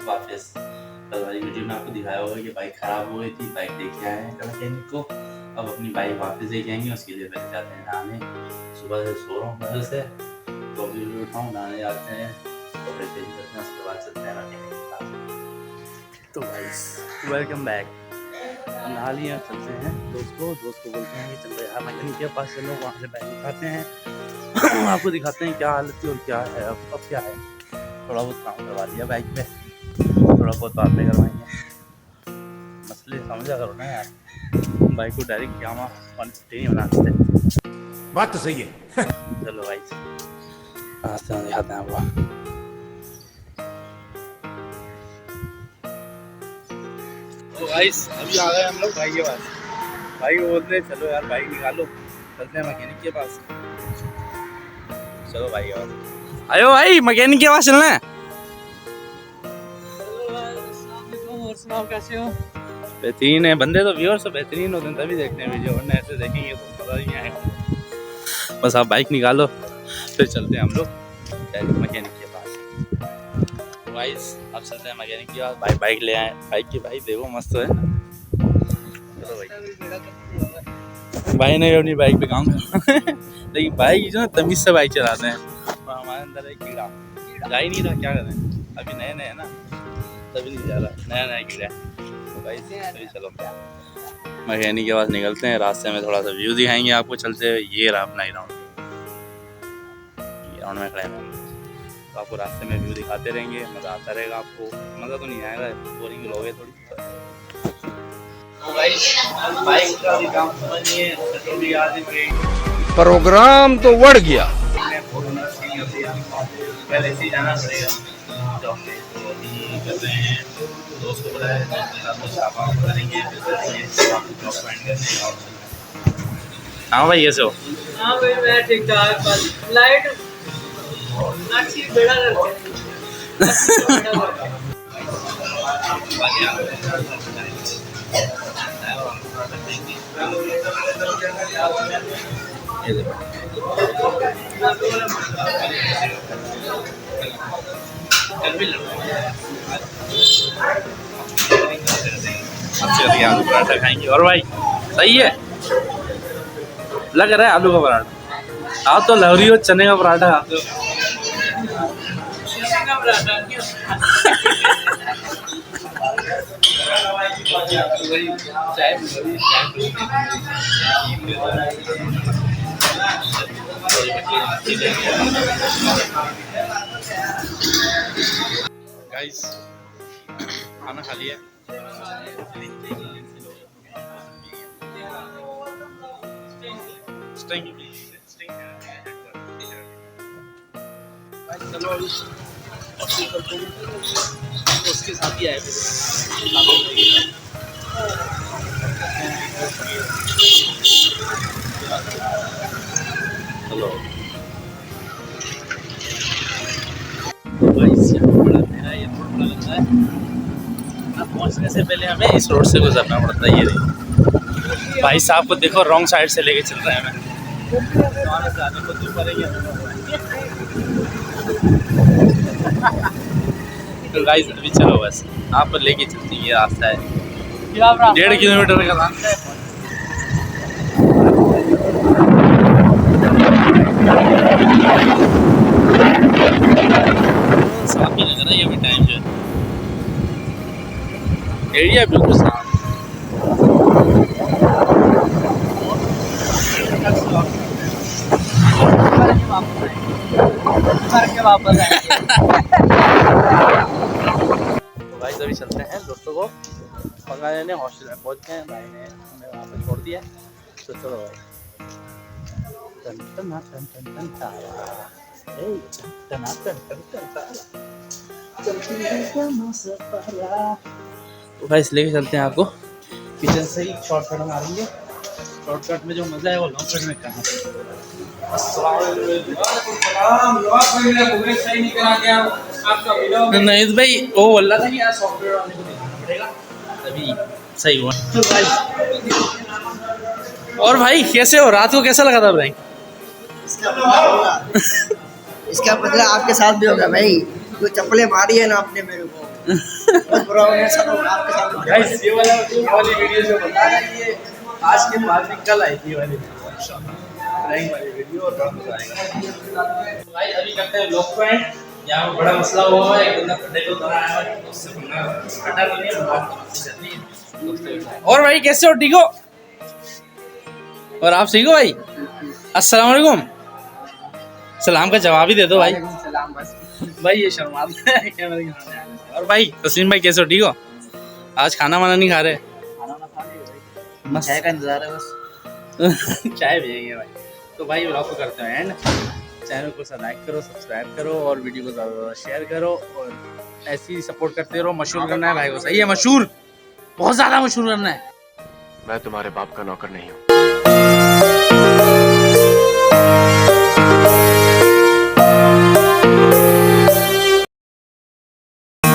वापस। कल वाली वीडियो में आपको दिखाया होगा कि बाइक ख़राब हो गई थी, बाइक लेके आए हैं मैकेनिक को। अब अपनी बाइक वापस लेके आएंगे, उसके लिए पहले जाते हैं नहाने। सुबह से सो रहा हूँ घर से, तो अभी उठाऊँ, नहाने जाते हैं, कपड़े चेंज करते हैं, उसके बाद चलते हैं मैकेनिक के पास। तो गाइस वेलकम बैक। नहा लिया, चलते हैं दोस्त को बोलते हैं कि चलो यार मैकेनिक के पास चलो, वहाँ से बाइक उठाते हैं। आपको दिखाते हैं क्या हालत थी और क्या है अब क्या है। थोड़ा बहुत काम करवा दिया बाइक पे, थोड़ा बहुत बाद में करवाएंगे। मसले समझा करो ना यार, बाइक को डायरेक्ट यामा 150 नहीं बना सकते। बात तो सही है। चलो भाई रास्ते में दिखाते हैं आपको। तो गाइस अभी आ गए हम लोग भाई के पास। भाई को बोलते हैं चलो यार बाइक निकालो, चलते हैं मैकेनिक के पास। चलो भाई के पास, आयो भाई मैकेनिक के पास चलना है। और सुनाओ कैसे हो? बेहतरीन है, बंदे तो व्यूअर्स तो बेहतरीन होते हैं तभी देखते हैं वीडियो, वरना ऐसे देखेंगे तो पता नहीं आएगा। बस आप बाइक निकालो फिर चलते हैं हम लोग डायरेक्ट मैकेनिक के पास। गाइस अब चलते हैं मैकेनिक के पास। भाई बाइक ले आए, बाइक की बाइक देखो मस्त है। चलो भाई ने अपनी बाइक पे काम करना लेकिन बाइक जो है तमीज से बाइक चलाते हैं, तो हमारे अंदर एक कीड़ा जा ही नहीं रहा, क्या करें, अभी नए नए है ना, तभी नहीं जा रहा, नया नया कीड़ा है। तो भाई चलो मैकेनिक के पास निकलते हैं। रास्ते में थोड़ा सा व्यू दिखाएंगे आपको चलते हुए। ये रहा अपना ग्राउंड में खड़े हैं, तो आपको रास्ते में व्यू दिखाते रहेंगे, मज़ा आता रहेगा आपको। मज़ा तो नहीं आएगा, बोरिंग लोगे थोड़ी। प्रोग्राम तो बढ़ गया। पहले से जाना पड़ेगा, कर रहे हैं दोस्त को बुलाया, करेंगे। हाँ भाई कैसे हो? हाँ भाई मैं ठीक ठाक, बस लाइट अच्छी बेड़ा करके पराठा खाएंगे। और भाई सही है, लग रहा है आलू का पराठा। आप तो लहरी हो चने का पराठा खाते हो। गाइस खाना खा लिया, चलो उसके साथ ही आए चलो। बड़ा मेरा ये रोड बड़ा लगता है, पहुंचने से पहले हमें इस रोड से गुजरना पड़ता है। ये देखो भाई साहब को देखो, रॉन्ग साइड से लेके चल रहे हैं हमें, तो गाइस अभी चलो बस आप लेके चलती है, ये रास्ता है 1.5 किलोमीटर का रास्ता है। साफ ही लग रहा है ये भी टाइम जो है, एरिया बिल्कुल साफ। वापस तो भाई अभी चलते हैं दोस्तों को पकाने ने, हॉस्टल में पहुंच गए हैं, भाई ने हमें वहाँ पे छोड़ दिया। तो चलो भाई तो भाई इसलिए चलते हैं आपको किचन से ही शॉर्टकट मारेंगे। शॉर्टकट में जो मजा है वो लॉन्ग कट में कहाँ। नहीं भाई वो बोल रहा था कि यार सॉफ्टवेयर वाले को दिखाना पड़ेगा तभी सही हुआ। तो भाई और भाई कैसे हो, रात को कैसा लगा था भाई? इसका बदला आपके साथ भी होगा भाई, वो चप्पलें मारी है ना आपने मेरे को। गाइस ये वाली वीडियो जो बता रहा है ये आज के बाद में कल आई थी ये वाली रैंक वाली वीडियो और बहुत मजा आएगा। तो गाइस अभी करते हैं व्लॉग को एंड। यहाँ पे बड़ा मसला हुआ है, एक बंदा खड्डे को उतरा आया है, उससे पंगा खड्डा नहीं है, बात है। और भाई कैसे हो, ठीक हो? और आप ठीक हो भाई? अस्सलाम वालेकुम। सलाम का जवाब ही दे दो भाई। भाई ये शर्माते हैं कैमरे के सामने आने से। और भाई तस्लीम भाई कैसे हो, ठीक हो? आज खाना वाना नहीं खा रहे? बस चाय का इंतजार है बस। चाय पियेंगे भाई। तो भाई व्लॉग को करते हैं एंड। चैनल को लाइक करो, सब्सक्राइब करो और वीडियो को ज़्यादा से ज़्यादा शेयर करो और ऐसे ही सपोर्ट करते रहो। मशहूर करना है भाई को, सही है? मशहूर, बहुत ज़्यादा मशहूर करना है। मैं तुम्हारे बाप का नौकर नहीं हूँ।